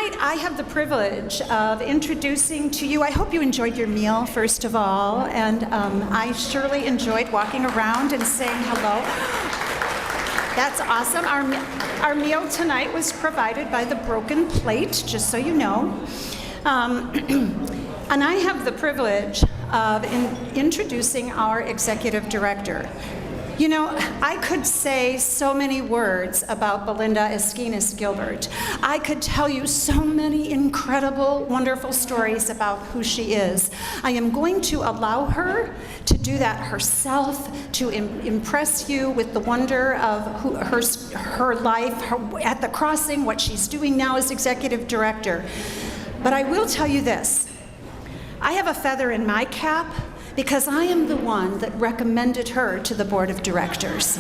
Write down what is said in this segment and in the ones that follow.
tonight I have the privilege of introducing to you, I hope you enjoyed your meal, first of all, and I surely enjoyed walking around and saying hello. That's awesome. Our meal tonight was provided by the Broken Plate, just so you know. And I have the privilege of introducing our executive director. You know, I could say so many words about Belinda Esquinas Gilbert. I could tell you so many incredible, wonderful stories about who she is. I am going to allow her to do that herself, to impress you with the wonder of her life, at the Crossing, what she's doing now as executive director. But I will tell you this, I have a feather in my cap because I am the one that recommended her to the board of directors.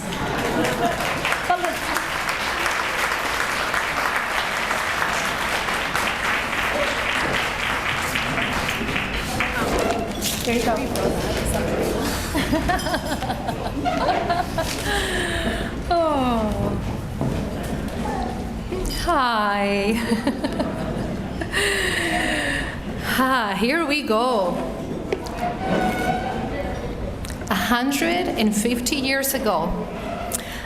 Here you go. Oh. Hi. Here we go. 150 years ago,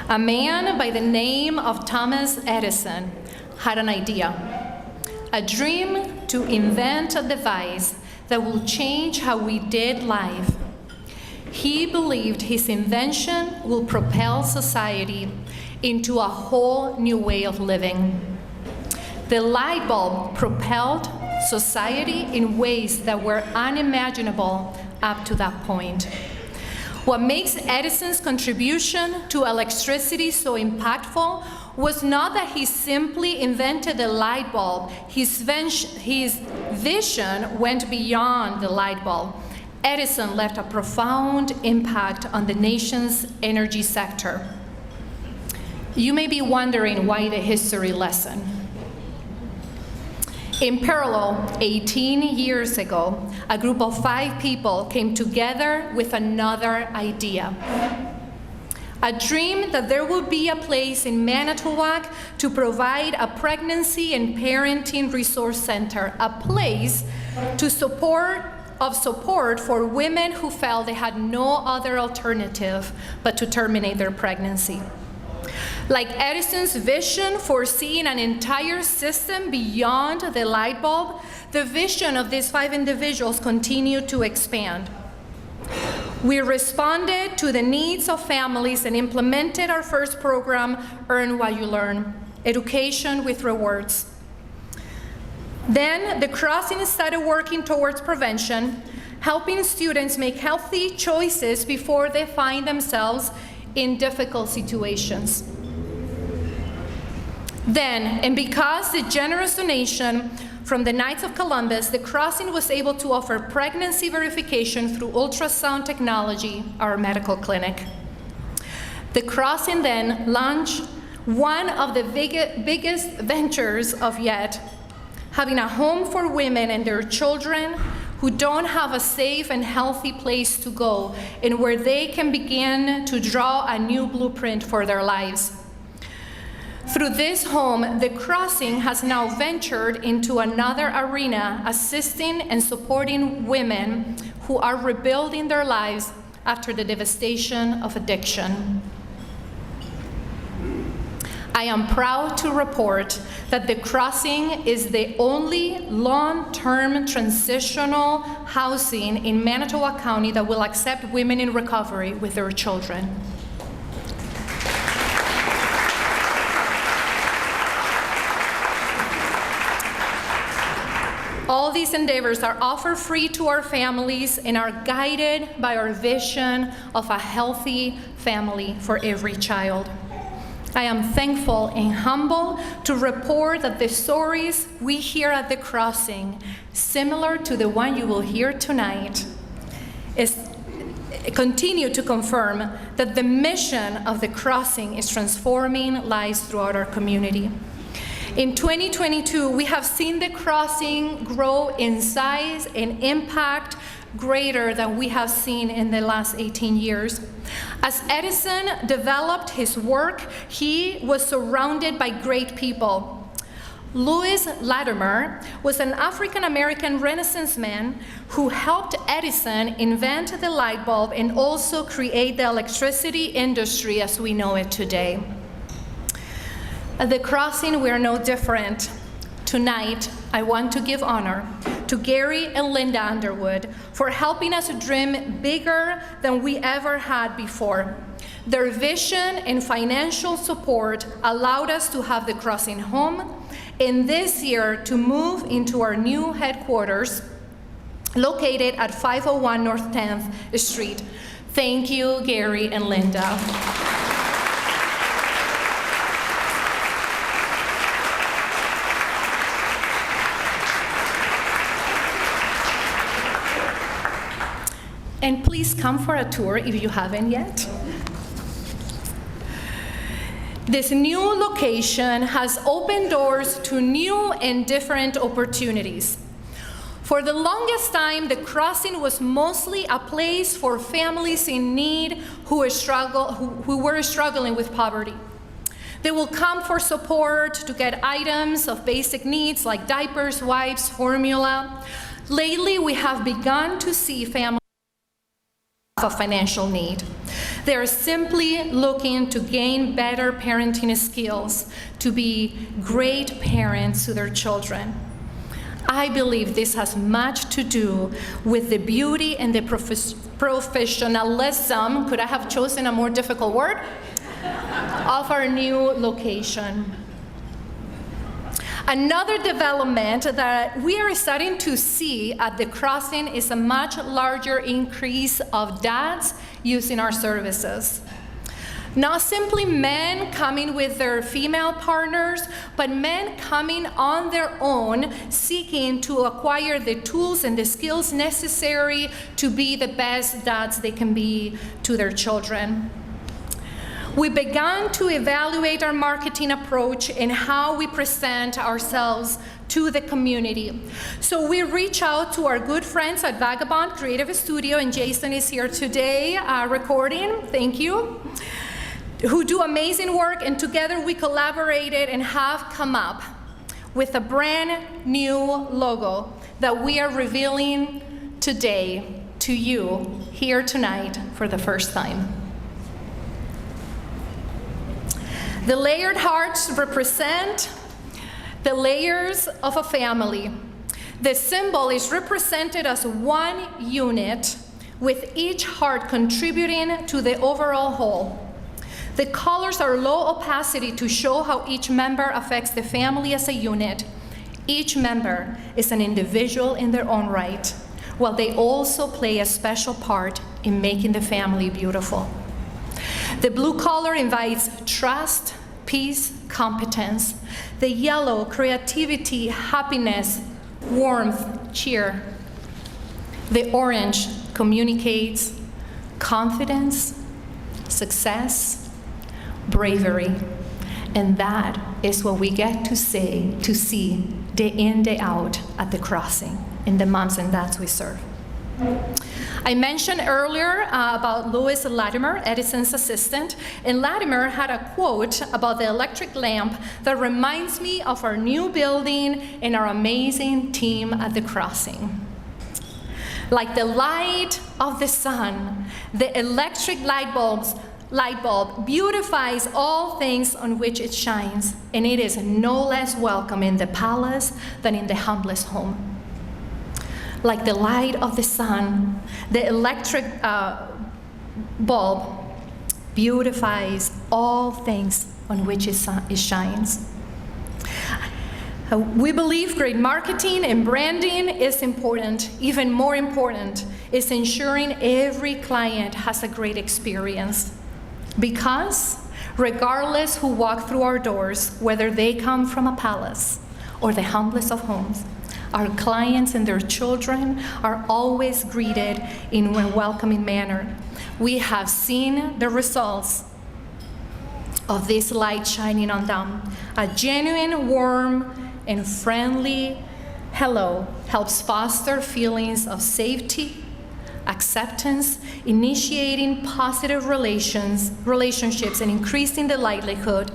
a man by the name of Thomas Edison had an idea, a dream to invent a device that will change how we did life. He believed his invention will propel society into a whole new way of living. The light bulb propelled society in ways that were unimaginable up to that point. What makes Edison's contribution to electricity so impactful was not that he simply invented the light bulb. His vision went beyond the light bulb. Edison left a profound impact on the nation's energy sector. You may be wondering why the history lesson. In parallel, 18 years ago, a group of 5 people came together with another idea. A dream that there would be a place in Manitowoc to provide a pregnancy and parenting resource center, a place to support for women who felt they had no other alternative but to terminate their pregnancy. Like Edison's vision foreseeing an entire system beyond the light bulb, the vision of these 5 individuals continued to expand. We responded to the needs of families and implemented our first program, Earn What You Learn, education with rewards. Then the Crossing started working towards prevention, helping students make healthy choices before they find themselves in difficult situations. Then, and because the generous donation from the Knights of Columbus, the Crossing was able to offer pregnancy verification through ultrasound technology, our medical clinic. The Crossing then launched one of the biggest ventures of yet, having a home for women and their children who don't have a safe and healthy place to go, and where they can begin to draw a new blueprint for their lives. Through this home, the Crossing has now ventured into another arena, assisting and supporting women who are rebuilding their lives after the devastation of addiction. I am proud to report that the Crossing is the only long-term transitional housing in Manitowoc County that will accept women in recovery with their children. All these endeavors are offered free to our families and are guided by our vision of a healthy family for every child. I am thankful and humble to report that the stories we hear at the Crossing, similar to the one you will hear tonight, continue to confirm that the mission of the Crossing is transforming lives throughout our community. In 2022, we have seen the Crossing grow in size and impact greater than we have seen in the last 18 years. As Edison developed his work, he was surrounded by great people. Louis Latimer was an African-American Renaissance man who helped Edison invent the light bulb and also create the electricity industry as we know it today. At the Crossing, we are no different. Tonight, I want to give honor to Gary and Linda Underwood for helping us dream bigger than we ever had before. Their vision and financial support allowed us to have the Crossing home, and this year to move into our new headquarters located at 501 North 10th Street. Thank you, Gary and Linda. And please come for a tour if you haven't yet. This new location has opened doors to new and different opportunities. For the longest time, the Crossing was mostly a place for families in need who were struggling with poverty. They will come for support to get items of basic needs like diapers, wipes, formula. Lately, we have begun to see families of financial need. They are simply looking to gain better parenting skills, to be great parents to their children. I believe this has much to do with the beauty and the professionalism, could I have chosen a more difficult word, of our new location. Another development that we are starting to see at the Crossing is a much larger increase of dads using our services. Not simply men coming with their female partners, but men coming on their own, seeking to acquire the tools and the skills necessary to be the best dads they can be to their children. We began to evaluate our marketing approach and how we present ourselves to the community. So we reach out to our good friends at Vagabond Creative Studio, and Jason is here today recording, thank you, who do amazing work, and together we collaborated and have come up with a brand new logo that we are revealing today to you here tonight for the first time. The layered hearts represent the layers of a family. The symbol is represented as one unit, with each heart contributing to the overall whole. The colors are low opacity to show how each member affects the family as a unit. Each member is an individual in their own right, while they also play a special part in making the family beautiful. The blue color invites trust, peace, competence. The yellow, creativity, happiness, warmth, cheer. The orange communicates confidence, success, bravery. And that is what we get to see day in, day out at the Crossing, in the moms and dads we serve. I mentioned earlier about Louis Latimer, Edison's assistant, and Latimer had a quote about the electric lamp that reminds me of our new building and our amazing team at the Crossing. Like the light of the sun, the electric light bulb beautifies all things on which it shines, and it is no less welcome in the palace than in the humblest home. Like the light of the sun, the electric bulb beautifies all things on which it shines. We believe great marketing and branding is important. Even more important is ensuring every client has a great experience. Because regardless who walk through our doors, whether they come from a palace or the humblest of homes, our clients and their children are always greeted in a welcoming manner. We have seen the results of this light shining on them. A genuine, warm, and friendly hello helps foster feelings of safety, acceptance, initiating positive relationships, and increasing the likelihood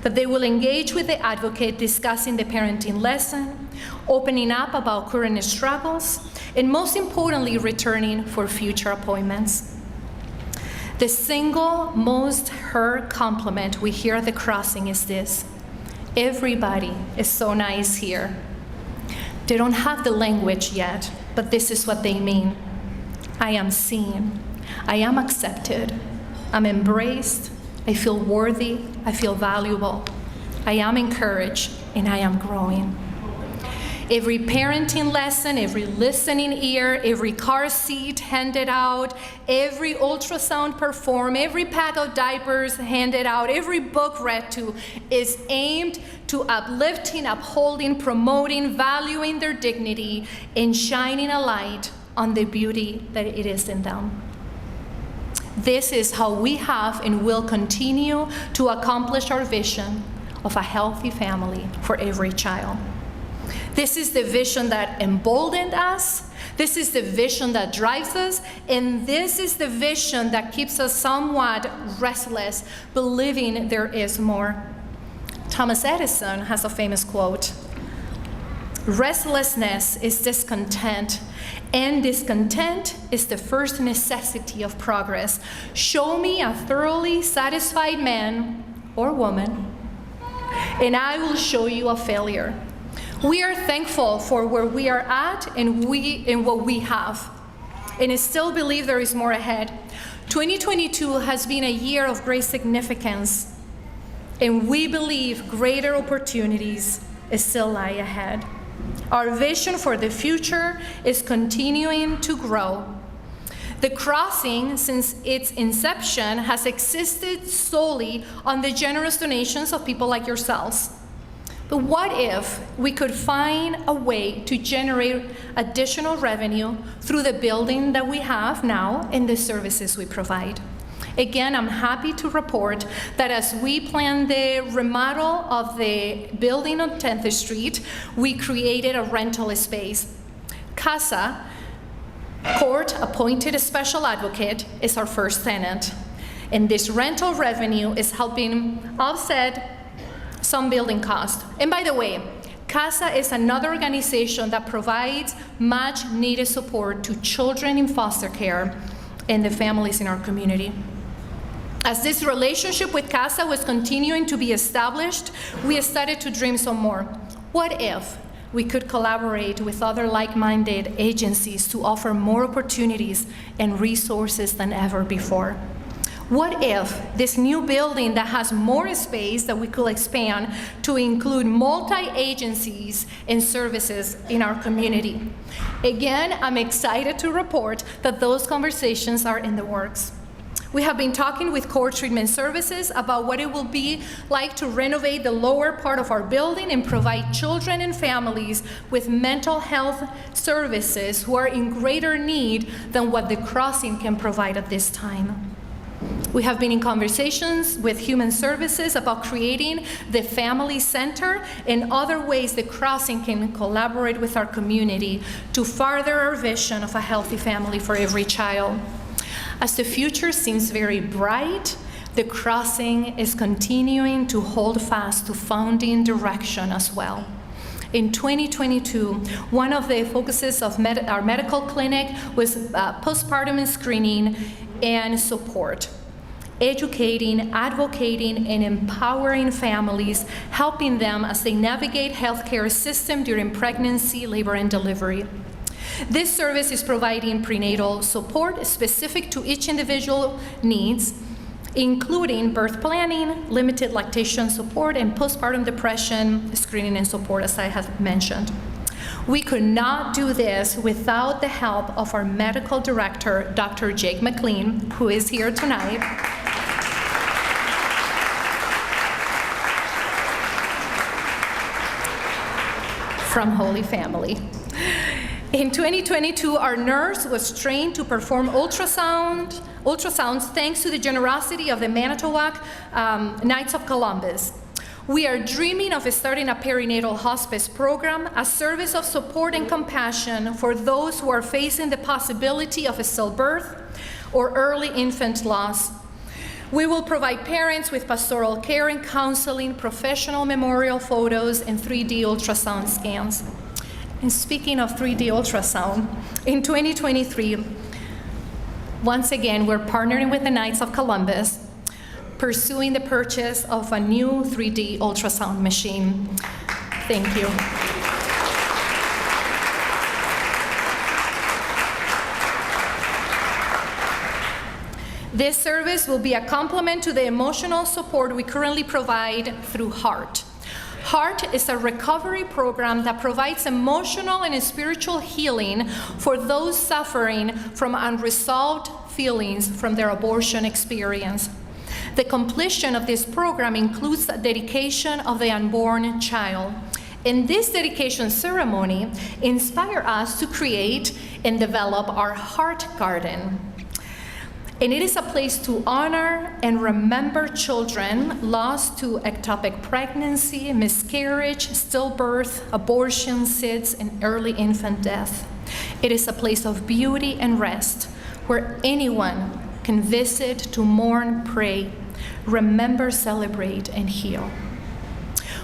that they will engage with the advocate discussing the parenting lesson, opening up about current struggles, and most importantly, returning for future appointments. The single most heard compliment we hear at the crossing is this: everybody is so nice here. They don't have the language yet, but this is what they mean. I am seen, I am accepted, I'm embraced, I feel worthy, I feel valuable, I am encouraged, and I am growing. Every parenting lesson, every listening ear, every car seat handed out, every ultrasound performed, every pack of diapers handed out, every book read to is aimed to uplifting, upholding, promoting, valuing their dignity, and shining a light on the beauty that it is in them. This is how we have and will continue to accomplish our vision of a healthy family for every child. This is the vision that emboldened us. This is the vision that drives us. And this is the vision that keeps us somewhat restless, believing there is more. Thomas Edison has a famous quote: restlessness is discontent, and discontent is the first necessity of progress. Show me a thoroughly satisfied man or woman, and I will show you a failure. We are thankful for where we are at and what we have, and I still believe there is more ahead. 2022 has been a year of great significance, and we believe greater opportunities still lie ahead. Our vision for the future is continuing to grow. The crossing, since its inception, has existed solely on the generous donations of people like yourselves. But what if we could find a way to generate additional revenue through the building that we have now and the services we provide? Again, I'm happy to report that as we plan the remodel of the building on 10th Street, we created a rental space. CASA, court-appointed special advocate, is our first tenant. And this rental revenue is helping offset some building costs. And by the way, CASA is another organization that provides much needed support to children in foster care and the families in our community. As this relationship with CASA was continuing to be established, we started to dream some more. What if we could collaborate with other like-minded agencies to offer more opportunities and resources than ever before? What if this new building that has more space that we could expand to include multi-agencies and services in our community? Again, I'm excited to report that those conversations are in the works. We have been talking with Core Treatment Services about what it will be like to renovate the lower part of our building and provide children and families with mental health services who are in greater need than what the crossing can provide at this time. We have been in conversations with Human Services about creating the Family Center and other ways the crossing can collaborate with our community to further our vision of a healthy family for every child. As the future seems very bright, the crossing is continuing to hold fast to founding direction as well. In 2022, one of the focuses of our medical clinic was postpartum screening and support, educating, advocating, and empowering families, helping them as they navigate healthcare system during pregnancy, labor, and delivery. This service is providing prenatal support specific to each individual needs, including birth planning, limited lactation support, and postpartum depression screening and support, as I have mentioned. We could not do this without the help of our medical director, Dr. Jake McLean, who is here tonight. From Holy Family. In 2022, our nurse was trained to perform ultrasounds thanks to the generosity of the Manitowoc Knights of Columbus. We are dreaming of starting a perinatal hospice program, a service of support and compassion for those who are facing the possibility of a stillbirth or early infant loss. We will provide parents with pastoral care and counseling, professional memorial photos, and 3D ultrasound scans. And speaking of 3D ultrasound, in 2023, once again, we're partnering with the Knights of Columbus, pursuing the purchase of a new 3D ultrasound machine. Thank you. This service will be a complement to the emotional support we currently provide through HEART. HEART is a recovery program that provides emotional and spiritual healing for those suffering from unresolved feelings from their abortion experience. The completion of this program includes the dedication of the unborn child. And this dedication ceremony inspired us to create and develop our Heart Garden. And it is a place to honor and remember children lost to ectopic pregnancy, miscarriage, stillbirth, abortion, SIDS, and early infant death. It is a place of beauty and rest where anyone can visit to mourn, pray, remember, celebrate, and heal.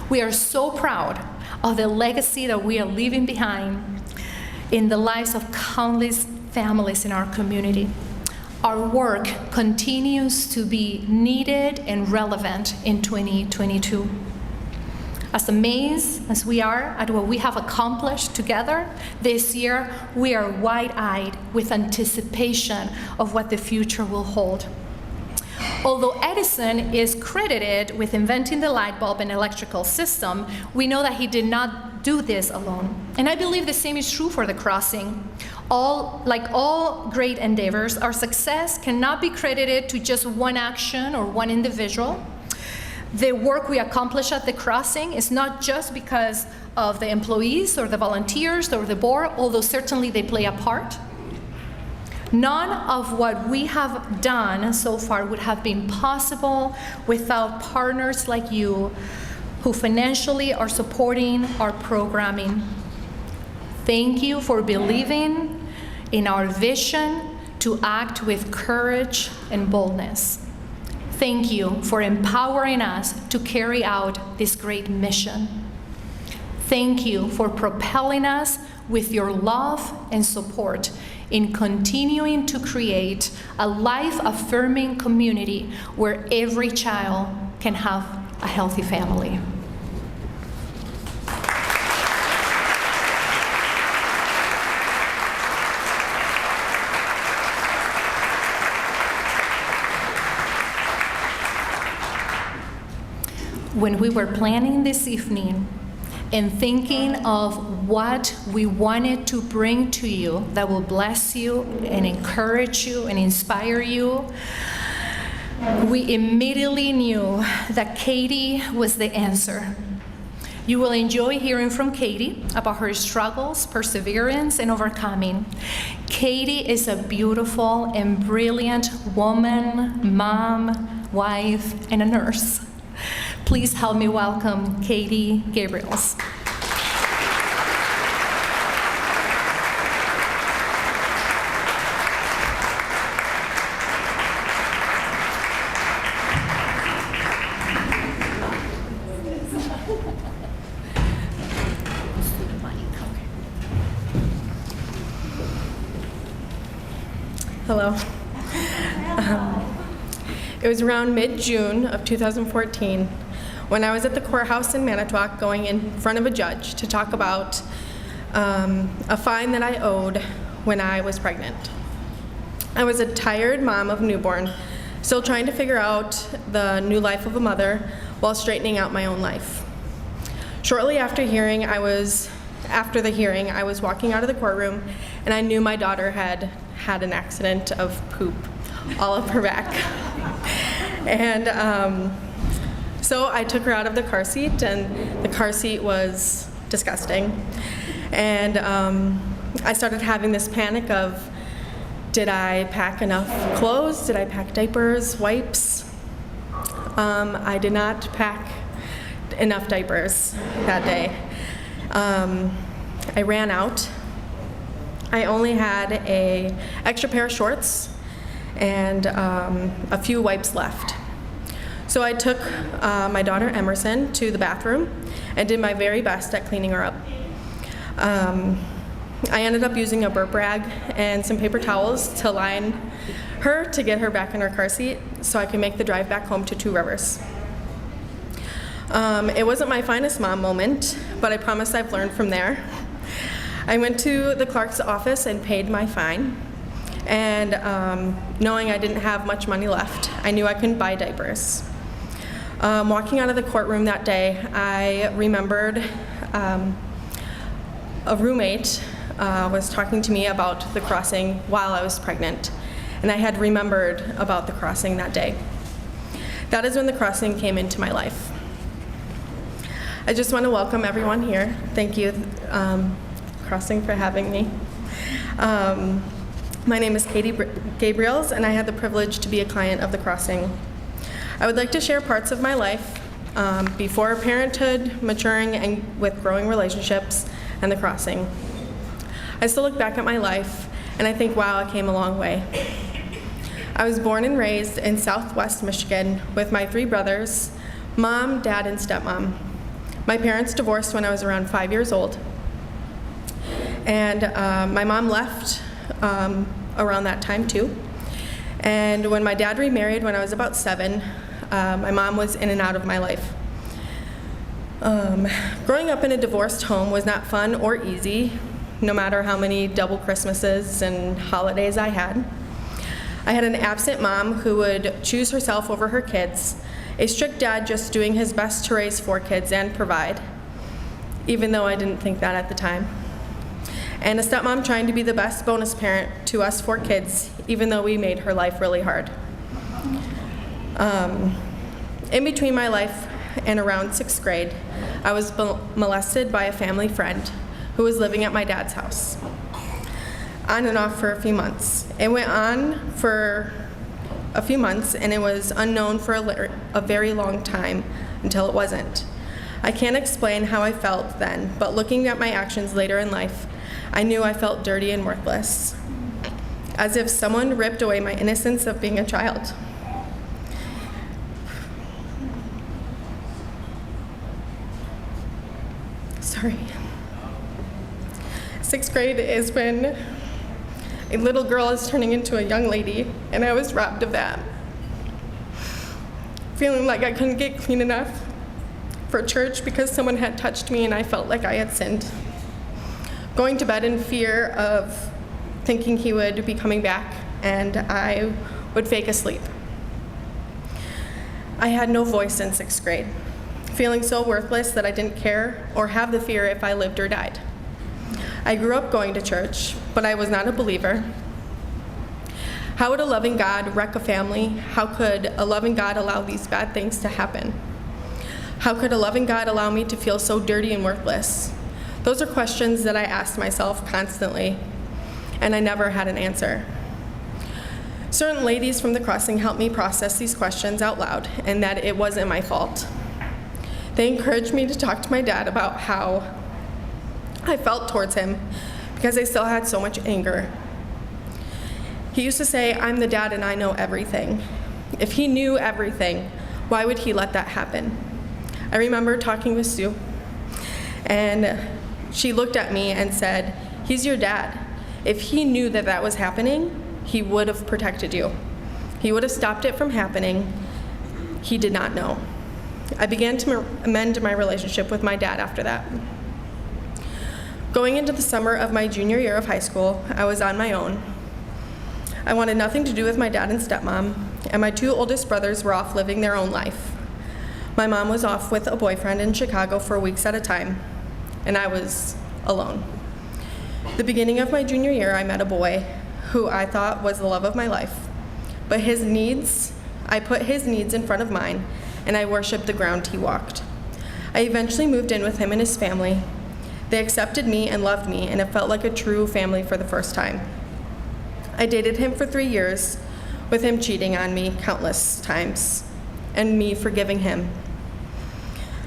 We are so proud of the legacy that we are leaving behind in the lives of countless families in our community. Our work continues to be needed and relevant in 2022. As amazed as we are at what we have accomplished together this year, we are wide-eyed with anticipation of what the future will hold. Although Edison is credited with inventing the light bulb and electrical system, we know that he did not do this alone. And I believe the same is true for the crossing. Like all great endeavors, our success cannot be credited to just one action or one individual. The work we accomplish at the crossing is not just because of the employees or the volunteers or the board, although certainly they play a part. None of what we have done so far would have been possible without partners like you who financially are supporting our programming. Thank you for believing in our vision to act with courage and boldness. Thank you for empowering us to carry out this great mission. Thank you for propelling us with your love and support in continuing to create a life-affirming community where every child can have a healthy family. When we were planning this evening and thinking of what we wanted to bring to you that will bless you and encourage you and inspire you, we immediately knew that Katie was the answer. You will enjoy hearing from Katie about her struggles, perseverance, and overcoming. Katie is a beautiful and brilliant woman, mom, wife, and a nurse. Please help me welcome Katie Gabriels. Hello. It was around mid-June of 2014 when I was at the courthouse in Manitowoc going in front of a judge to talk about a fine that I owed when I was pregnant. I was a tired mom of newborn, still trying to figure out the new life of a mother while straightening out my own life. Shortly after the hearing, I was walking out of the courtroom and I knew my daughter had had an accident of poop all up her back. And so I took her out of the car seat, and the car seat was disgusting. And I started having this panic of, did I pack enough clothes? Did I pack diapers, wipes? I did not pack enough diapers that day. I ran out. I only had an extra pair of shorts and a few wipes left. So I took my daughter Emerson to the bathroom and did my very best at cleaning her up. I ended up using a burp rag and some paper towels to line her to get her back in her car seat so I could make the drive back home to Two Rivers. It wasn't my finest mom moment, but I promise I've learned from there. I went to the clerk's office and paid my fine, and knowing I didn't have much money left, I knew I couldn't buy diapers. Walking out of the courtroom that day, I remembered a roommate was talking to me about the crossing while I was pregnant, and I had remembered about the crossing that day. That is when the crossing came into my life. I just want to welcome everyone here. Thank you, Crossing, for having me. My name is Katie Gabriels, and I had the privilege to be a client of the Crossing. I would like to share parts of my life before parenthood, maturing, and with growing relationships, and the Crossing. I still look back at my life, and I think, wow, I came a long way. I was born and raised in Southwest Michigan with my 3 brothers, mom, dad, and stepmom. My parents divorced when I was around 5 years old, and my mom left around that time too. And when my dad remarried when I was about 7, my mom was in and out of my life. Growing up in a divorced home was not fun or easy, no matter how many double Christmases and holidays I had. I had an absent mom who would choose herself over her kids, a strict dad just doing his best to raise 4 kids and provide, even though I didn't think that at the time. And a stepmom trying to be the best bonus parent to us 4 kids, even though we made her life really hard. In between my life and around 6th grade, I was molested by a family friend who was living at my dad's house, on and off for a few months. It went on for a few months, and it was unknown for a very long time until it wasn't. I can't explain how I felt then, but looking at my actions later in life, I knew I felt dirty and worthless, as if someone ripped away my innocence of being a child. Sorry. 6th grade is when a little girl is turning into a young lady, and I was robbed of that. Feeling like I couldn't get clean enough for church because someone had touched me and I felt like I had sinned. Going to bed in fear of thinking he would be coming back and I would fake asleep. I had no voice in 6th grade, feeling so worthless that I didn't care or have the fear if I lived or died. I grew up going to church, but I was not a believer. How would a loving God wreck a family? How could a loving God allow these bad things to happen? How could a loving God allow me to feel so dirty and worthless? Those are questions that I asked myself constantly, and I never had an answer. Certain ladies from the Crossing helped me process these questions out loud, and that it wasn't my fault. They encouraged me to talk to my dad about how I felt towards him because I still had so much anger. He used to say, "I'm the dad and I know everything." If he knew everything, why would he let that happen? I remember talking with Sue, and she looked at me and said, "He's your dad. If he knew that that was happening, he would have protected you. He would have stopped it from happening. He did not know." I began to amend my relationship with my dad after that. Going into the summer of my junior year of high school, I was on my own. I wanted nothing to do with my dad and stepmom, and my 2 oldest brothers were off living their own life. My mom was off with a boyfriend in Chicago for weeks at a time, and I was alone. The beginning of my junior year, I met a boy who I thought was the love of my life, but I put his needs in front of mine, and I worshiped the ground he walked. I eventually moved in with him and his family. They accepted me and loved me, and it felt like a true family for the first time. I dated him for 3 years, with him cheating on me countless times, and me forgiving him.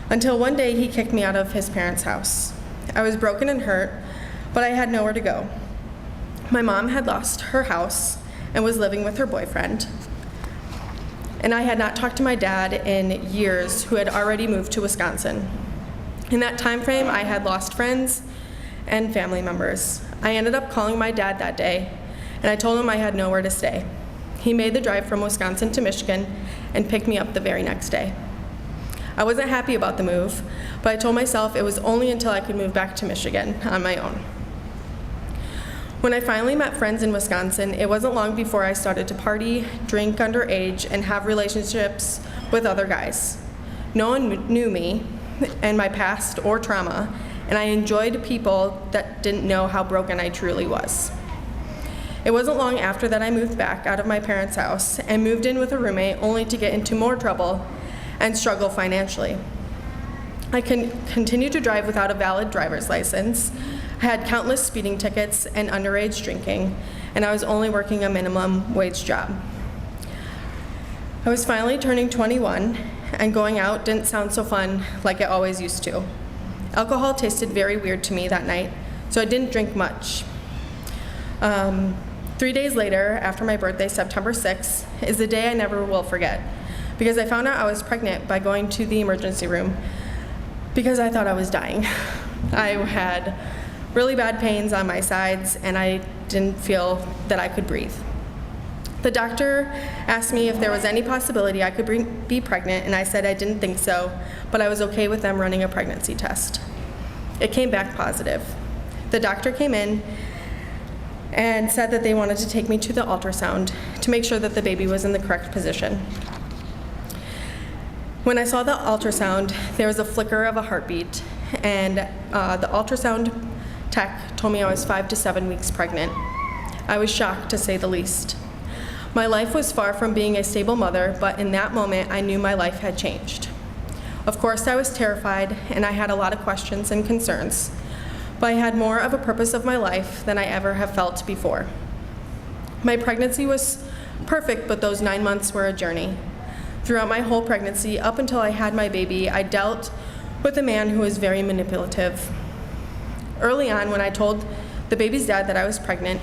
Until one day he kicked me out of his parents' house. I was broken and hurt, but I had nowhere to go. My mom had lost her house, and was living with her boyfriend. And I had not talked to my dad in years, who had already moved to Wisconsin. In that time frame, I had lost friends and family members. I ended up calling my dad that day, and I told him I had nowhere to stay. He made the drive from Wisconsin to Michigan and picked me up the very next day. I wasn't happy about the move, but I told myself it was only until I could move back to Michigan on my own. When I finally met friends in Wisconsin, it wasn't long before I started to party, drink underage, and have relationships with other guys. No one knew me and my past or trauma, and I enjoyed people that didn't know how broken I truly was. It wasn't long after that I moved back out of my parents' house and moved in with a roommate, only to get into more trouble and struggle financially. I continued to drive without a valid driver's license. I had countless speeding tickets and underage drinking, and I was only working a minimum wage job. I was finally turning 21, and going out didn't sound so fun like it always used to. Alcohol tasted very weird to me that night, so I didn't drink much. 3 days later, after my birthday, September 6th, is the day I never will forget, because I found out I was pregnant by going to the emergency room because I thought I was dying. I had really bad pains on my sides, and I didn't feel that I could breathe. The doctor asked me if there was any possibility I could be pregnant, and I said I didn't think so, but I was okay with them running a pregnancy test. It came back positive. The doctor came in and said that they wanted to take me to the ultrasound to make sure that the baby was in the correct position. When I saw the ultrasound, there was a flicker of a heartbeat, and the ultrasound tech told me I was 5 to 7 weeks pregnant. I was shocked, to say the least. My life was far from being a stable mother, but in that moment, I knew my life had changed. Of course, I was terrified, and I had a lot of questions and concerns, but I had more of a purpose of my life than I ever have felt before. My pregnancy was perfect, but those 9 months were a journey. Throughout my whole pregnancy, up until I had my baby, I dealt with a man who was very manipulative. Early on, when I told the baby's dad that I was pregnant,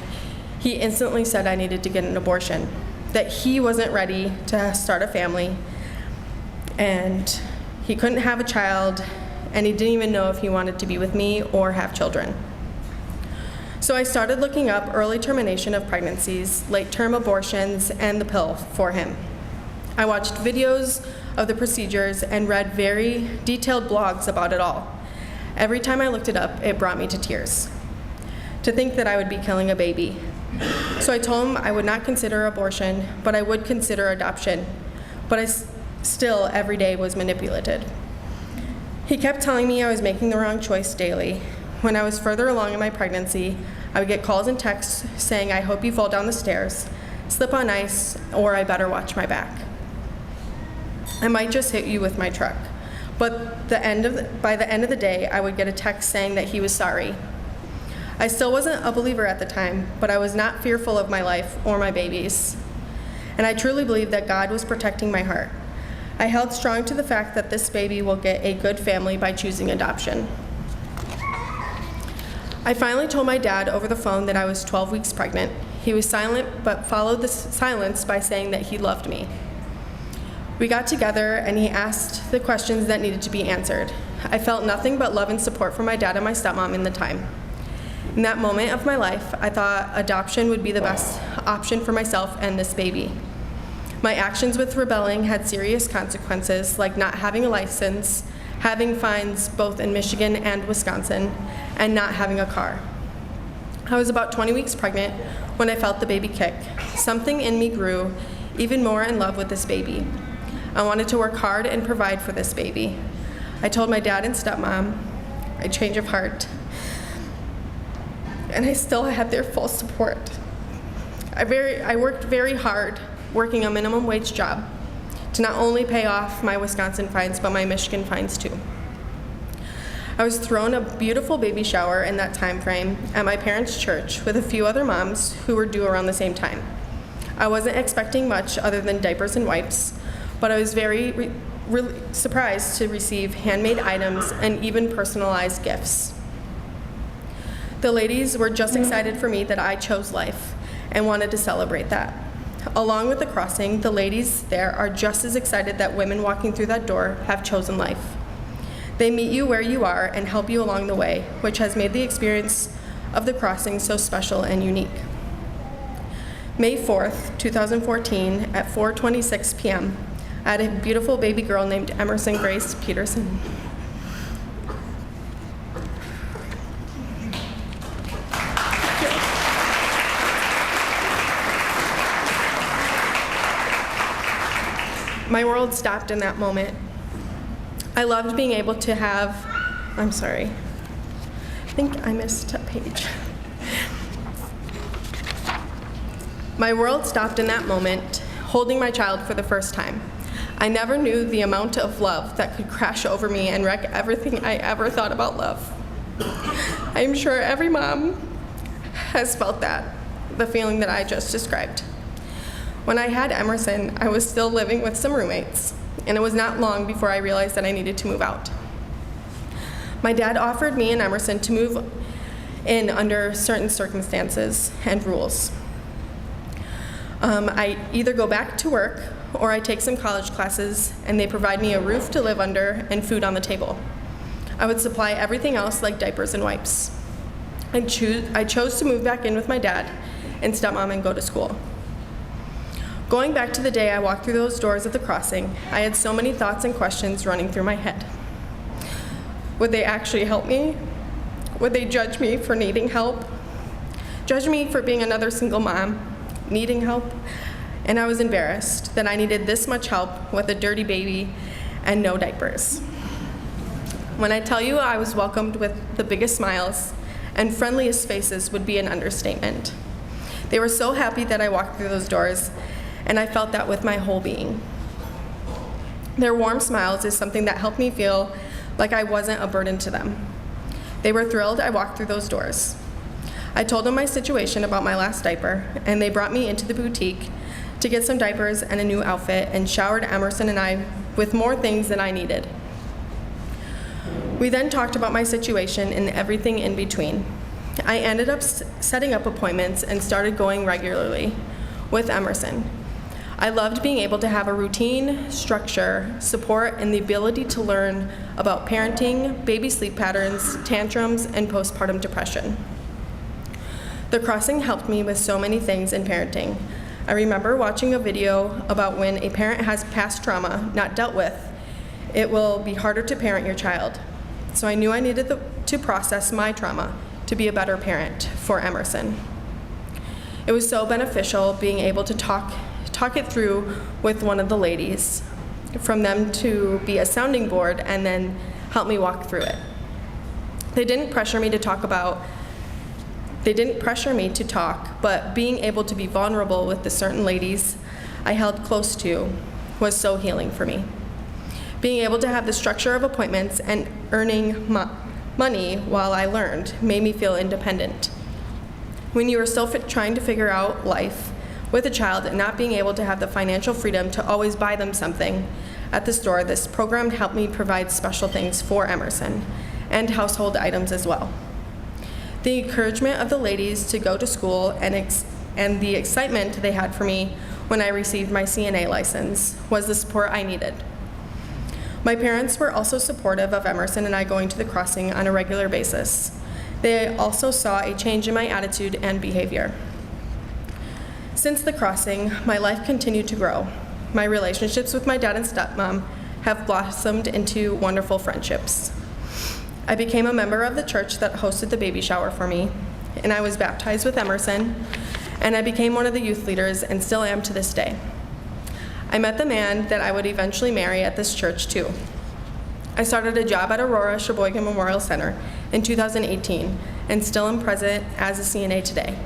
he instantly said I needed to get an abortion, that he wasn't ready to start a family, and he couldn't have a child, and he didn't even know if he wanted to be with me or have children. So I started looking up early termination of pregnancies, late-term abortions, and the pill for him. I watched videos of the procedures and read very detailed blogs about it all. Every time I looked it up, it brought me to tears. To think that I would be killing a baby. So I told him I would not consider abortion, but I would consider adoption. But I still, every day, was manipulated. He kept telling me I was making the wrong choice daily. When I was further along in my pregnancy, I would get calls and texts saying, "I hope you fall down the stairs, slip on ice, or I better watch my back. I might just hit you with my truck." But by the end of the day, I would get a text saying that he was sorry. I still wasn't a believer at the time, but I was not fearful of my life or my babies. And I truly believed that God was protecting my heart. I held strong to the fact that this baby will get a good family by choosing adoption. I finally told my dad over the phone that I was 12 weeks pregnant. He was silent, but followed the silence by saying that he loved me. We got together, and he asked the questions that needed to be answered. I felt nothing but love and support from my dad and my stepmom in the time. In that moment of my life, I thought adoption would be the best option for myself and this baby. My actions with rebelling had serious consequences, like not having a license, having fines both in Michigan and Wisconsin, and not having a car. I was about 20 weeks pregnant when I felt the baby kick. Something in me grew even more in love with this baby. I wanted to work hard and provide for this baby. I told my dad and stepmom a change of heart, and I still had their full support. I worked very hard, working a minimum wage job, to not only pay off my Wisconsin fines, but my Michigan fines too. I was thrown a beautiful baby shower in that time frame at my parents' church with a few other moms who were due around the same time. I wasn't expecting much other than diapers and wipes, but I was very surprised to receive handmade items and even personalized gifts. The ladies were just excited for me that I chose life, and wanted to celebrate that. Along with the crossing, the ladies there are just as excited that women walking through that door have chosen life. They meet you where you are and help you along the way, which has made the experience of the crossing so special and unique. May 4th, 2014, at 4:26 p.m., I had a beautiful baby girl named Emerson Grace Peterson. My world stopped in that moment. I loved being able to have, I'm sorry, I think I missed a page. My world stopped in that moment, holding my child for the first time. I never knew the amount of love that could crash over me and wreck everything I ever thought about love. I'm sure every mom has felt that, the feeling that I just described. When I had Emerson, I was still living with some roommates, and it was not long before I realized that I needed to move out. My dad offered me and Emerson to move in under certain circumstances and rules. I either go back to work or I take some college classes, and they provide me a roof to live under and food on the table. I would supply everything else like diapers and wipes. I chose to move back in with my dad and stepmom and go to school. Going back to the day I walked through those doors at the crossing, I had so many thoughts and questions running through my head. Would they actually help me? Would they judge me for needing help? Judge me for being another single mom, needing help? And I was embarrassed that I needed this much help with a dirty baby and no diapers. When I tell you I was welcomed with the biggest smiles and friendliest faces would be an understatement. They were so happy that I walked through those doors, and I felt that with my whole being. Their warm smiles is something that helped me feel like I wasn't a burden to them. They were thrilled I walked through those doors. I told them my situation about my last diaper, and they brought me into the boutique to get some diapers and a new outfit and showered Emerson and I with more things than I needed. We then talked about my situation and everything in between. I ended up setting up appointments and started going regularly with Emerson. I loved being able to have a routine, structure, support, and the ability to learn about parenting, baby sleep patterns, tantrums, and postpartum depression. The crossing helped me with so many things in parenting. I remember watching a video about when a parent has past trauma not dealt with, it will be harder to parent your child. So I knew I needed to process my trauma to be a better parent for Emerson. It was so beneficial being able to talk it through with one of the ladies, from them to be a sounding board and then help me walk through it. They didn't pressure me to talk, but being able to be vulnerable with the certain ladies I held close to was so healing for me. Being able to have the structure of appointments and earning money while I learned made me feel independent. When you are still trying to figure out life with a child and not being able to have the financial freedom to always buy them something at the store, this program helped me provide special things for Emerson and household items as well. The encouragement of the ladies to go to school and the excitement they had for me when I received my CNA license was the support I needed. My parents were also supportive of Emerson and I going to the crossing on a regular basis. They also saw a change in my attitude and behavior. Since the crossing, my life continued to grow. My relationships with my dad and stepmom have blossomed into wonderful friendships. I became a member of the church that hosted the baby shower for me, and I was baptized with Emerson, and I became one of the youth leaders and still am to this day. I met the man that I would eventually marry at this church too. I started a job at Aurora Sheboygan Memorial Center in 2018 and still am present as a CNA today.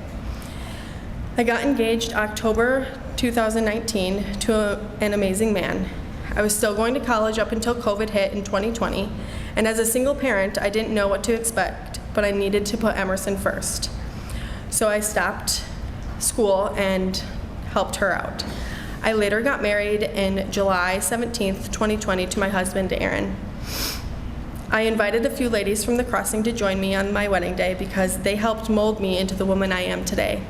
I got engaged October 2019 to an amazing man. I was still going to college up until COVID hit in 2020, and as a single parent, I didn't know what to expect, but I needed to put Emerson first. So I stopped school and helped her out. I later got married in July 17th, 2020 to my husband, Aaron. I invited a few ladies from the crossing to join me on my wedding day because they helped mold me into the woman I am today.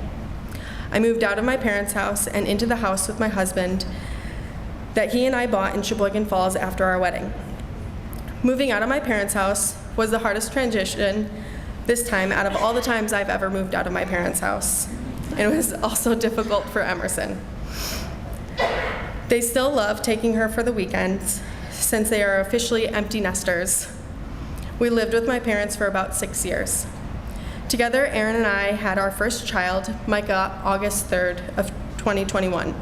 I moved out of my parents' house and into the house with my husband that he and I bought in Sheboygan Falls after our wedding. Moving out of my parents' house was the hardest transition this time out of all the times I've ever moved out of my parents' house. It was also difficult for Emerson. They still love taking her for the weekends since they are officially empty nesters. We lived with my parents for about 6 years. Together, Aaron and I had our first child, Micah, August 3rd of 2021.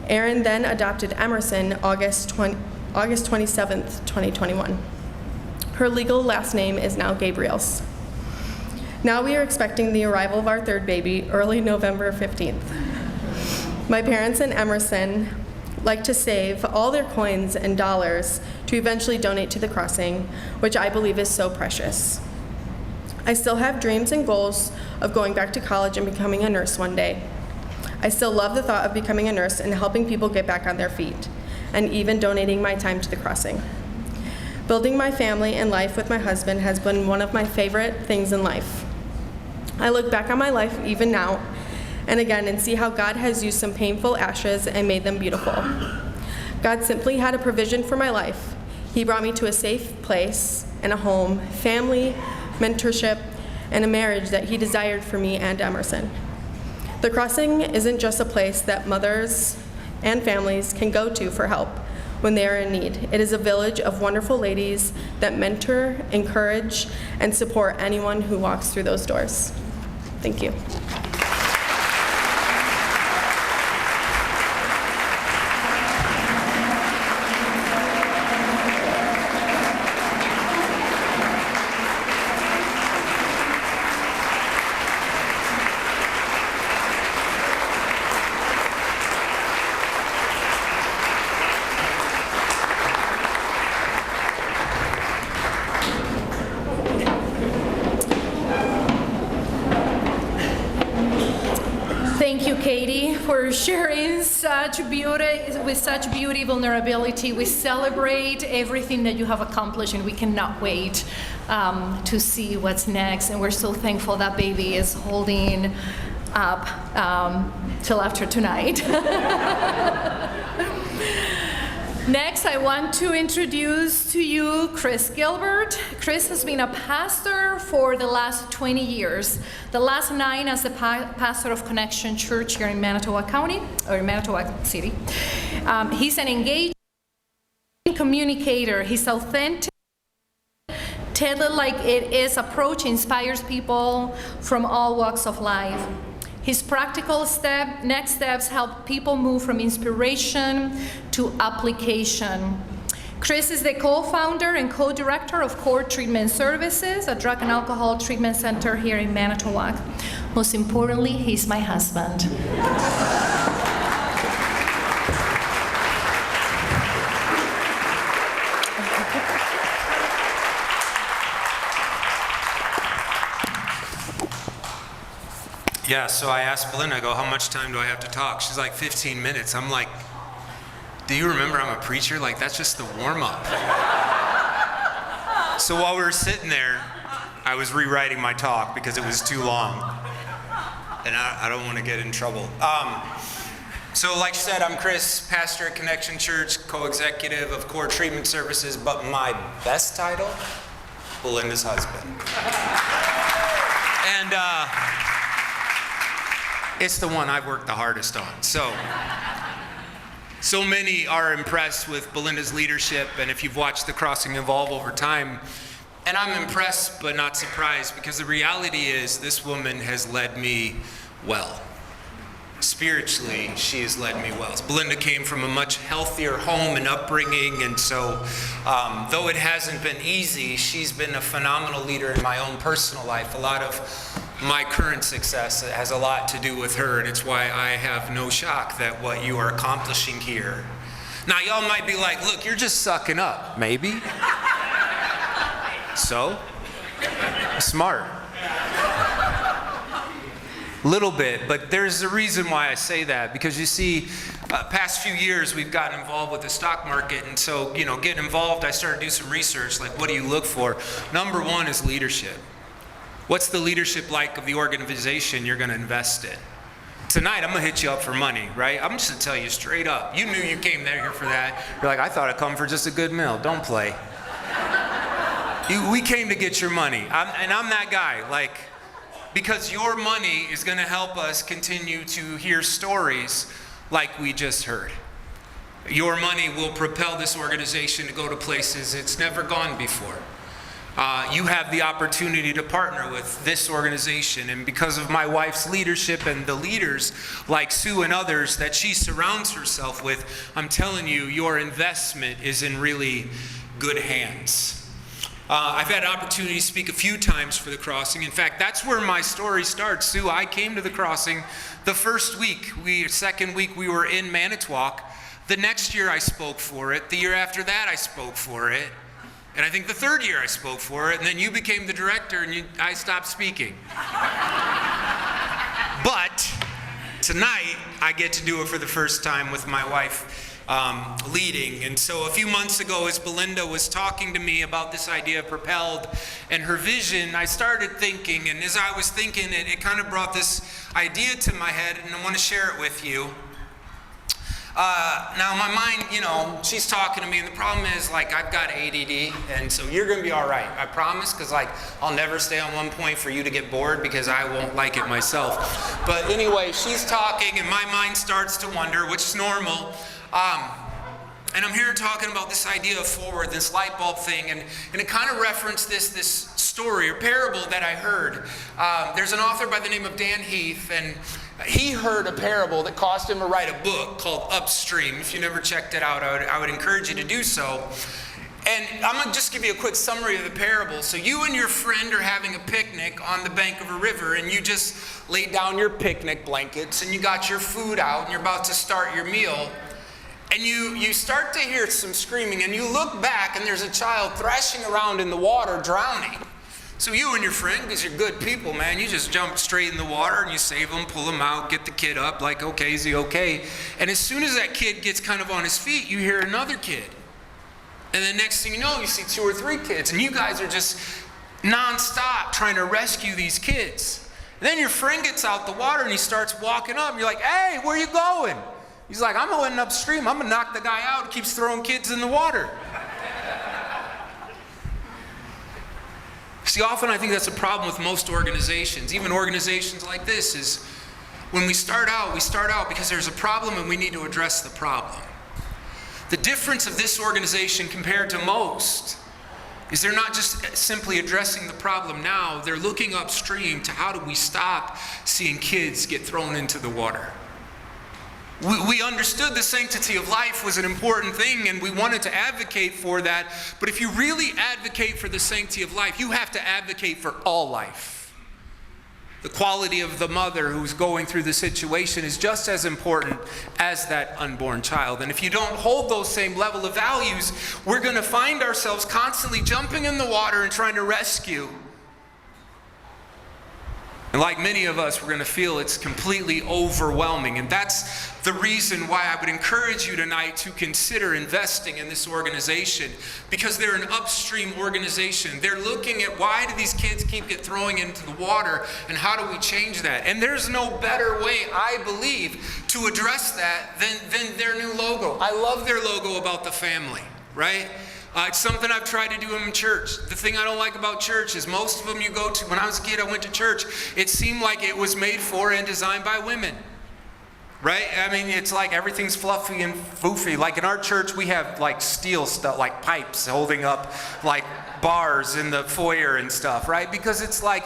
Aaron then adopted Emerson August 27th, 2021. Her legal last name is now Gabriels. Now we are expecting the arrival of our third baby early November 15th. My parents and Emerson like to save all their coins and dollars to eventually donate to the crossing, which I believe is so precious. I still have dreams and goals of going back to college and becoming a nurse one day. I still love the thought of becoming a nurse and helping people get back on their feet, and even donating my time to the crossing. Building my family and life with my husband has been one of my favorite things in life. I look back on my life even now and again and see how God has used some painful ashes and made them beautiful. God simply had a provision for my life. He brought me to a safe place and a home, family, mentorship, and a marriage that He desired for me and Emerson. The crossing isn't just a place that mothers and families can go to for help when they are in need. It is a village of wonderful ladies that mentor, encourage, and support anyone who walks through those doors. Thank you. Thank you, Katie, for sharing such beauty, with such beauty, vulnerability. We celebrate everything that you have accomplished, and we cannot wait to see what's next. And we're so thankful that baby is holding up till after tonight. Next, I want to introduce to you Chris Gilbert. Chris has been a pastor for the last 20 years, the last 9 as the pastor of Connection Church here in Manitowoc County, or Manitowoc City. He's an engaged communicator. He's authentic, tell it like it is approach inspires people from all walks of life. His practical next steps help people move from inspiration to application. Chris is the co-founder and co-director of Core Treatment Services, a drug and alcohol treatment center here in Manitowoc. Most importantly, he's my husband. Yeah, so I asked Belinda, I go, how much time do I have to talk? She's like, 15 minutes. I'm like, do you remember I'm a preacher? Like, that's just the warm-up. So while we were sitting there, I was rewriting my talk because it was too long. And I don't want to get in trouble. So like she said, I'm Chris, pastor at Connection Church, co-executive of Core Treatment Services, but my best title, Belinda's husband. And it's the one I've worked the hardest on. So many are impressed with Belinda's leadership, and if you've watched the crossing evolve over time, and I'm impressed but not surprised, because the reality is this woman has led me well. Spiritually, she has led me well. Belinda came from a much healthier home and upbringing, and so though it hasn't been easy, she's been a phenomenal leader in my own personal life. A lot of my current success has a lot to do with her, and it's why I have no shock that what you are accomplishing here. Now, y'all might be like, look, you're just sucking up. Maybe. So? Smart. Little bit, but there's a reason why I say that, because you see, past few years we've gotten involved with the stock market, and so, getting involved, I started to do some research, like what do you look for? Number one is leadership. What's the leadership like of the organization you're going to invest in? Tonight, I'm gonna hit you up for money, right? I'm just gonna tell you straight up. You knew you came there here for that. You're like, I thought I'd come for just a good meal. Don't play. We came to get your money. I'm that guy, like, because your money is gonna help us continue to hear stories like we just heard. Your money will propel this organization to go to places it's never gone before. You have the opportunity to partner with this organization, and because of my wife's leadership and the leaders like Sue and others that she surrounds herself with, I'm telling you, your investment is in really good hands. I've had an opportunity to speak a few times for the Crossing. In fact, that's where my story starts. Sue, I came to the Crossing the first week. Second week we were in Manitowoc. The next year I spoke for it. The year after that I spoke for it. And I think the third year I spoke for it, and then you became the director and I stopped speaking. But tonight I get to do it for the first time with my wife leading. And so a few months ago, as Belinda was talking to me about this idea of Propelled and her vision, I started thinking, and as I was thinking, it kind of brought this idea to my head, and I want to share it with you. Now my mind, you know, she's talking to me, and the problem is, like, I've got ADD, and so you're gonna be all right, I promise, because, like, I'll never stay on one point for you to get bored, because I won't like it myself. But anyway, she's talking, and my mind starts to wonder, which is normal. And I'm here talking about this idea of forward, this light bulb thing, and it kind of referenced this story or parable that I heard. There's an author by the name of Dan Heath, and he heard a parable that caused him to write a book called Upstream. If you never checked it out, I would encourage you to do so. And I'm going to just give you a quick summary of the parable. So you and your friend are having a picnic on the bank of a river, and you just laid down your picnic blankets, and you got your food out, and you're about to start your meal. And you start to hear some screaming, and you look back, and there's a child thrashing around in the water, drowning. So you and your friend, because you're good people, man, you just jump straight in the water, and you save him, pull him out, get the kid up, like, okay, is he okay? And as soon as that kid gets kind of on his feet, you hear another kid. And the next thing you know, you see 2 or 3 kids, and you guys are just nonstop trying to rescue these kids. And then your friend gets out the water, and he starts walking up, and you're like, hey, where you going? He's like, I'm going upstream. I'm going to knock the guy out who keeps throwing kids in the water. See, often I think that's a problem with most organizations, even organizations like this, is when we start out because there's a problem and we need to address the problem. The difference of this organization compared to most is they're not just simply addressing the problem now, they're looking upstream to how do we stop seeing kids get thrown into the water. We understood the sanctity of life was an important thing, and we wanted to advocate for that. But if you really advocate for the sanctity of life, you have to advocate for all life. The quality of the mother who's going through the situation is just as important as that unborn child. And if you don't hold those same level of values, we're going to find ourselves constantly jumping in the water and trying to rescue. And like many of us, we're going to feel it's completely overwhelming. And that's the reason why I would encourage you tonight to consider investing in this organization, because they're an upstream organization. They're looking at why do these kids keep throwing into the water, and how do we change that? And there's no better way, I believe, to address that than their new logo. I love their logo about the family, right? It's something I've tried to do in church. The thing I don't like about church is most of them you go to, when I was a kid, I went to church, it seemed like it was made for and designed by women. Right? I mean, it's like everything's fluffy and foofy. Like in our church, we have like steel stuff, like pipes holding up like bars in the foyer and stuff, right? Because it's like,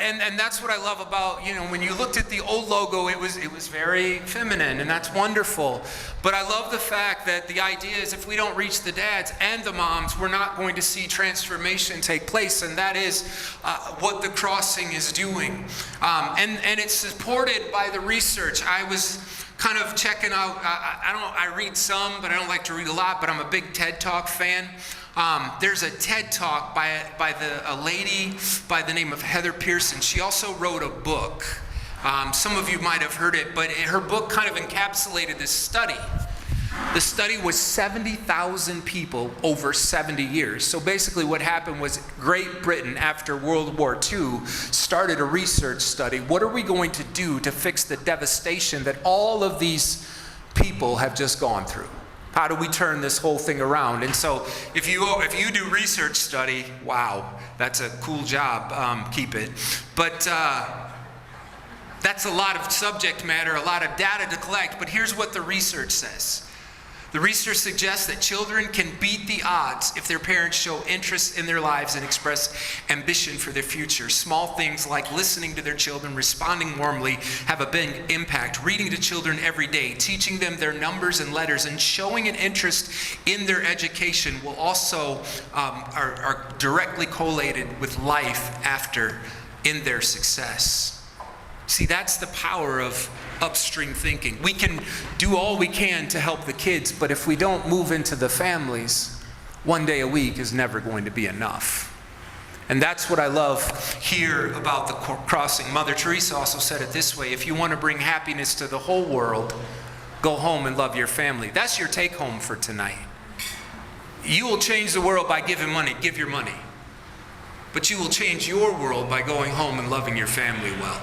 and that's what I love about, you know, when you looked at the old logo, it was very feminine, and that's wonderful. But I love the fact that the idea is if we don't reach the dads and the moms, we're not going to see transformation take place, and that is what the Crossing is doing. And it's supported by the research. I was kind of checking out, I read some, but I don't like to read a lot, but I'm a big TED Talk fan. There's a TED Talk by a lady by the name of Heather Pearson. She also wrote a book. Some of you might have heard it, but her book kind of encapsulated this study. The study was 70,000 people over 70 years. So basically what happened was Great Britain, after World War II, started a research study. What are we going to do to fix the devastation that all of these people have just gone through? How do we turn this whole thing around? And so if you do research study, wow, that's a cool job, keep it. But that's a lot of subject matter, a lot of data to collect. But here's what the research says. The research suggests that children can beat the odds if their parents show interest in their lives and express ambition for their future. Small things like listening to their children, responding warmly, have a big impact. Reading to children every day, teaching them their numbers and letters, and showing an interest in their education will also are directly correlated with life after in their success. See, that's the power of upstream thinking. We can do all we can to help the kids, but if we don't move into the families, one day a week is never going to be enough. And that's what I love here about the crossing. Mother Teresa also said it this way: if you want to bring happiness to the whole world, go home and love your family. That's your take home for tonight. You will change the world by giving money. Give your money. But you will change your world by going home and loving your family well.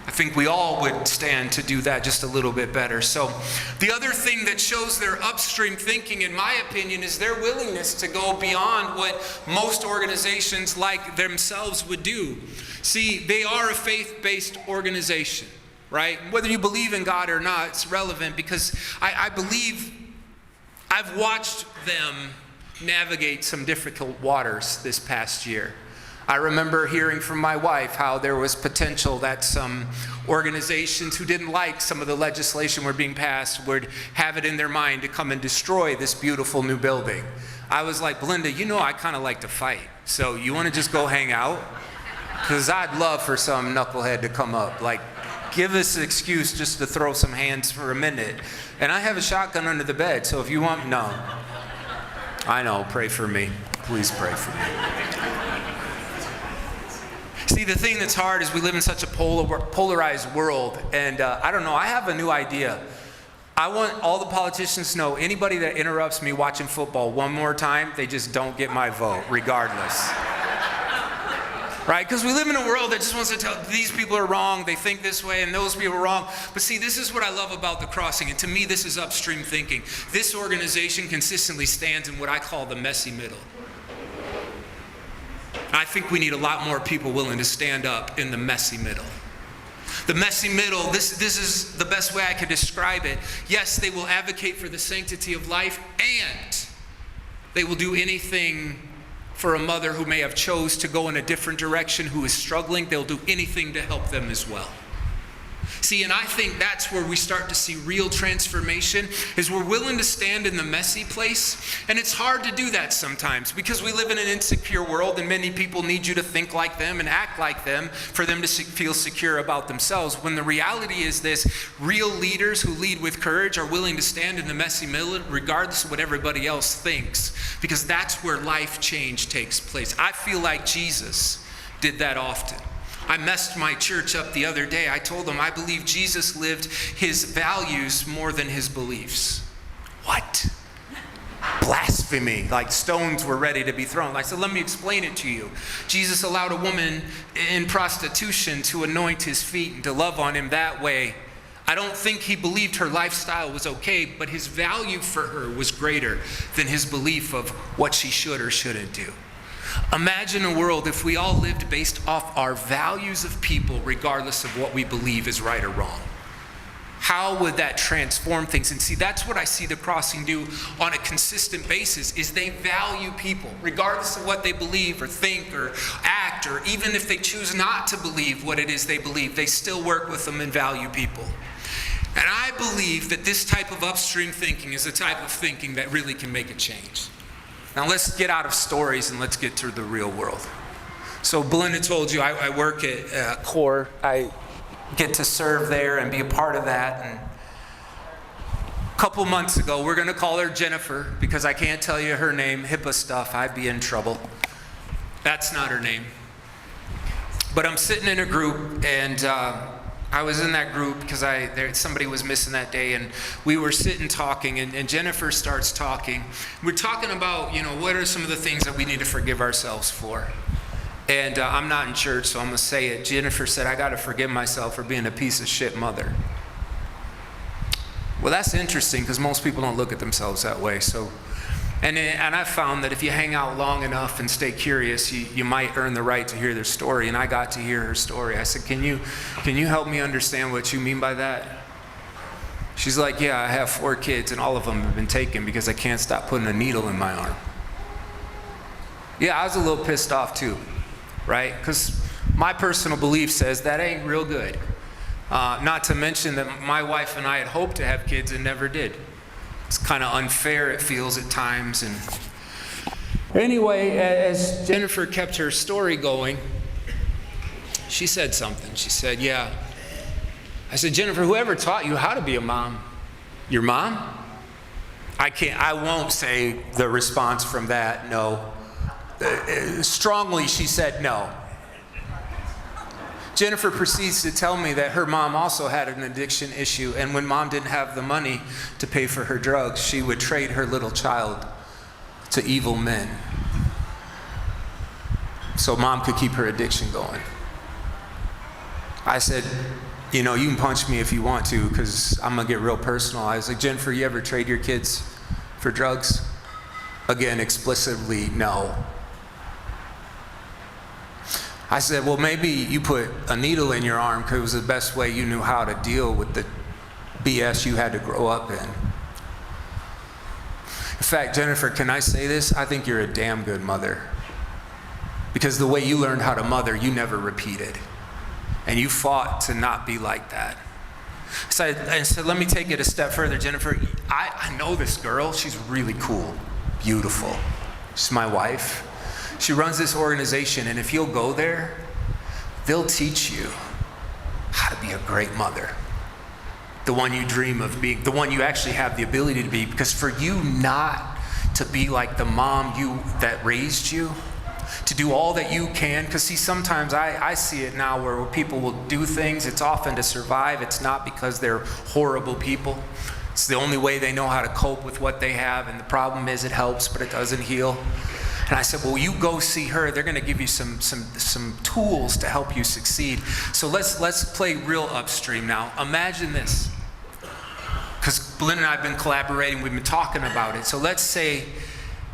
I think we all would stand to do that just a little bit better. So the other thing that shows their upstream thinking, in my opinion, is their willingness to go beyond what most organizations like themselves would do. See, they are a faith-based organization, right? Whether you believe in God or not, it's relevant, because I believe I've watched them navigate some difficult waters this past year. I remember hearing from my wife how there was potential that some organizations who didn't like some of the legislation were being passed would have it in their mind to come and destroy this beautiful new building. I was like, Belinda, you know I kind of like to fight, so you want to just go hang out? Because I'd love for some knucklehead to come up. Like, give us an excuse just to throw some hands for a minute. And I have a shotgun under the bed, so if you want, no. I know, pray for me. Please pray for me. See, the thing that's hard is we live in such a polarized world, and I don't know, I have a new idea. I want all the politicians to know, anybody that interrupts me watching football one more time, they just don't get my vote, regardless. Right? Because we live in a world that just wants to tell these people are wrong, they think this way, and those people are wrong. But see, this is what I love about the crossing, and to me, this is upstream thinking. This organization consistently stands in what I call the messy middle. I think we need a lot more people willing to stand up in the messy middle. The messy middle, this is the best way I could describe it. Yes, they will advocate for the sanctity of life, and they will do anything for a mother who may have chose to go in a different direction, who is struggling. They'll do anything to help them as well. See, and I think that's where we start to see real transformation, is we're willing to stand in the messy place. And it's hard to do that sometimes because we live in an insecure world, and many people need you to think like them and act like them for them to feel secure about themselves. When the reality is this: real leaders who lead with courage are willing to stand in the messy middle regardless of what everybody else thinks, because that's where life change takes place. I feel like Jesus did that often. I messed my church up the other day. I told them I believe Jesus lived his values more than his beliefs. What? Blasphemy. Like stones were ready to be thrown. I said, let me explain it to you. Jesus allowed a woman in prostitution to anoint his feet and to love on him that way. I don't think he believed her lifestyle was okay, but his value for her was greater than his belief of what she should or shouldn't do. Imagine a world if we all lived based off our values of people, regardless of what we believe is right or wrong. How would that transform things? And see, that's what I see the crossing do on a consistent basis, is they value people, regardless of what they believe or think or act, or even if they choose not to believe what it is they believe, they still work with them and value people. And I believe that this type of upstream thinking is the type of thinking that really can make a change. Now let's get out of stories and let's get to the real world. So Belinda told you I work at CORE. I get to serve there and be a part of that. And a couple months ago, we're going to call her Jennifer because I can't tell you her name, HIPAA stuff, I'd be in trouble. That's not her name. But I'm sitting in a group, and I was in that group because somebody was missing that day, and we were sitting talking, and Jennifer starts talking. We're talking about, what are some of the things that we need to forgive ourselves for? And I'm not in church, so I'm going to say it. Jennifer said, I got to forgive myself for being a piece of shit mother. Well, that's interesting because most people don't look at themselves that way. So, and I found that if you hang out long enough and stay curious, you might earn the right to hear their story. And I got to hear her story. I said, can you help me understand what you mean by that? She's like, yeah, I have 4 kids and all of them have been taken because I can't stop putting a needle in my arm. Yeah, I was a little pissed off too, right? Because my personal belief says that ain't real good. Not to mention that my wife and I had hoped to have kids and never did. It's kind of unfair, it feels at times. And anyway, as Jennifer kept her story going, she said something. She said, yeah. I said, Jennifer, whoever taught you how to be a mom? Your mom? I won't say the response from that, no. Strongly, she said no. Jennifer proceeds to tell me that her mom also had an addiction issue, and when mom didn't have the money to pay for her drugs, she would trade her little child to evil men so mom could keep her addiction going. I said, you can punch me if you want to, because I'm going to get real personal. I was like, Jennifer, you ever trade your kids for drugs? Again, explicitly, no. I said, well, maybe you put a needle in your arm because it was the best way you knew how to deal with the BS you had to grow up in. In fact, Jennifer, can I say this? I think you're a damn good mother. Because the way you learned how to mother, you never repeated. And you fought to not be like that. So I said, let me take it a step further, Jennifer. I know this girl. She's really cool, beautiful. She's my wife. She runs this organization, and if you'll go there, they'll teach you how to be a great mother. The one you dream of being, the one you actually have the ability to be. Because for you not to be like the mom that raised you, to do all that you can, because see, sometimes I see it now where people will do things, it's often to survive. It's not because they're horrible people. It's the only way they know how to cope with what they have, and the problem is it helps, but it doesn't heal. And I said, well, you go see her. They're going to give you some tools to help you succeed. So let's play real upstream now. Imagine this. Because Belinda and I have been collaborating. We've been talking about it. So let's say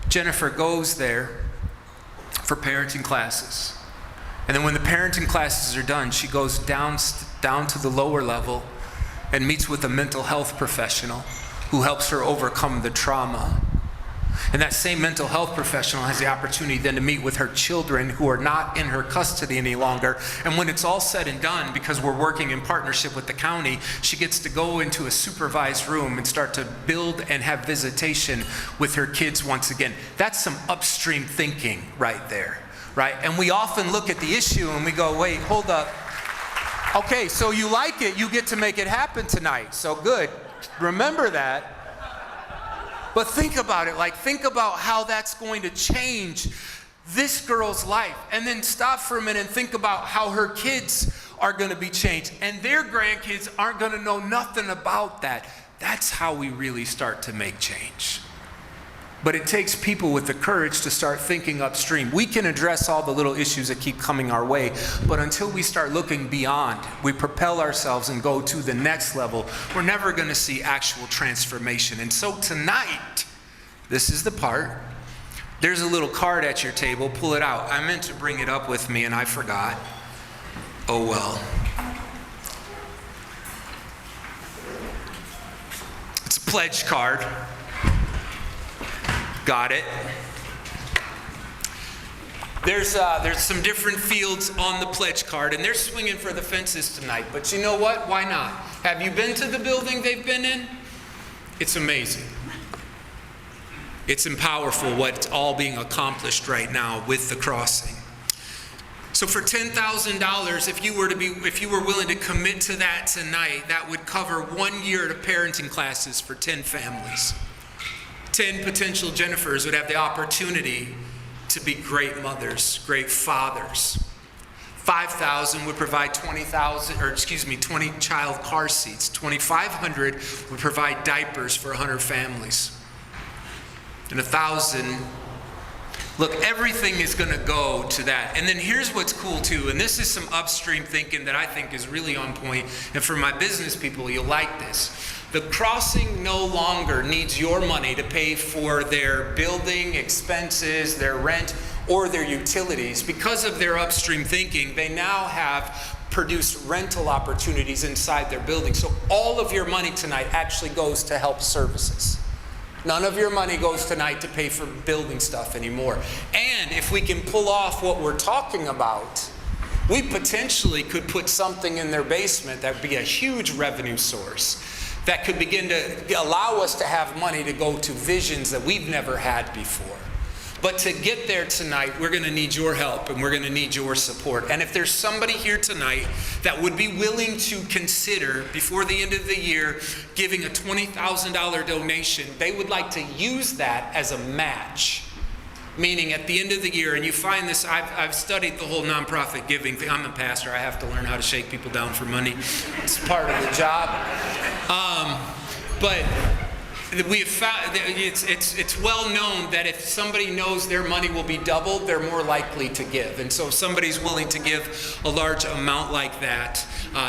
Jennifer goes there for parenting classes. And then when the parenting classes are done, she goes down to the lower level and meets with a mental health professional who helps her overcome the trauma. And that same mental health professional has the opportunity then to meet with her children who are not in her custody any longer. And when it's all said and done, because we're working in partnership with the county, she gets to go into a supervised room and start to build and have visitation with her kids once again. That's some upstream thinking right there, right? And we often look at the issue and we go, wait, hold up. Okay, so you like it, you get to make it happen tonight. So good. Remember that. But think about it, think about how that's going to change this girl's life. And then stop for a minute and think about how her kids are going to be changed. And their grandkids aren't going to know nothing about that. That's how we really start to make change. But it takes people with the courage to start thinking upstream. We can address all the little issues that keep coming our way, but until we start looking beyond, we propel ourselves and go to the next level, we're never going to see actual transformation. And so tonight, this is the part. There's a little card at your table. Pull it out. I meant to bring it up with me and I forgot. Oh well. It's a pledge card. Got it. There's some different fields on the pledge card, and they're swinging for the fences tonight. But you know what? Why not? Have you been to the building they've been in? It's amazing. It's powerful what's all being accomplished right now with the crossing. So for $10,000, if you were willing to commit to that tonight, that would cover 1 year of parenting classes for 10 families. 10 potential Jennifers would have the opportunity to be great mothers, great fathers. 5,000 would provide 20 child car seats. 2,500 would provide diapers for 100 families. And 1,000, look, everything is going to go to that. And then here's what's cool too, and this is some upstream thinking that I think is really on point, and for my business people, you'll like this. The crossing no longer needs your money to pay for their building expenses, their rent, or their utilities. Because of their upstream thinking, they now have produced rental opportunities inside their building. So all of your money tonight actually goes to help services. None of your money goes tonight to pay for building stuff anymore. And if we can pull off what we're talking about, we potentially could put something in their basement that would be a huge revenue source that could begin to allow us to have money to go to visions that we've never had before. But to get there tonight, we're going to need your help and we're going to need your support. And if there's somebody here tonight that would be willing to consider, before the end of the year, giving a $20,000 donation, they would like to use that as a match. Meaning at the end of the year, and you find this, I've studied the whole nonprofit giving thing. I'm a pastor, I have to learn how to shake people down for money. It's part of the job. But we have found, it's well known that if somebody knows their money will be doubled, they're more likely to give. And so if somebody's willing to give a large amount like that,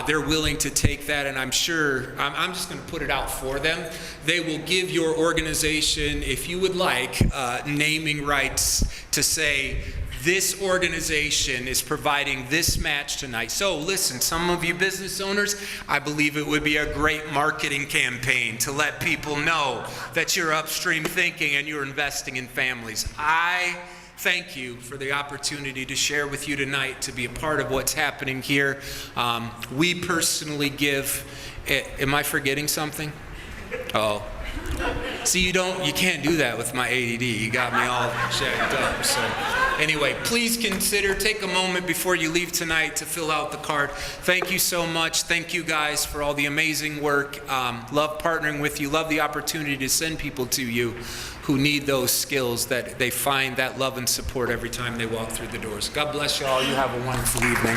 they're willing to take that, and I'm sure, I'm just going to put it out for them. They will give your organization, if you would like, naming rights to say, this organization is providing this match tonight. So listen, some of you business owners, I believe it would be a great marketing campaign to let people know that you're upstream thinking and you're investing in families. I thank you for the opportunity to share with you tonight, to be a part of what's happening here. We personally give, am I forgetting something? Oh. See, you can't do that with my ADD. You got me all checked up. So anyway, please consider, take a moment before you leave tonight to fill out the card. Thank you so much. Thank you guys for all the amazing work. Love partnering with you. Love the opportunity to send people to you who need those skills, that they find that love and support every time they walk through the doors. God bless you all. You have a wonderful evening.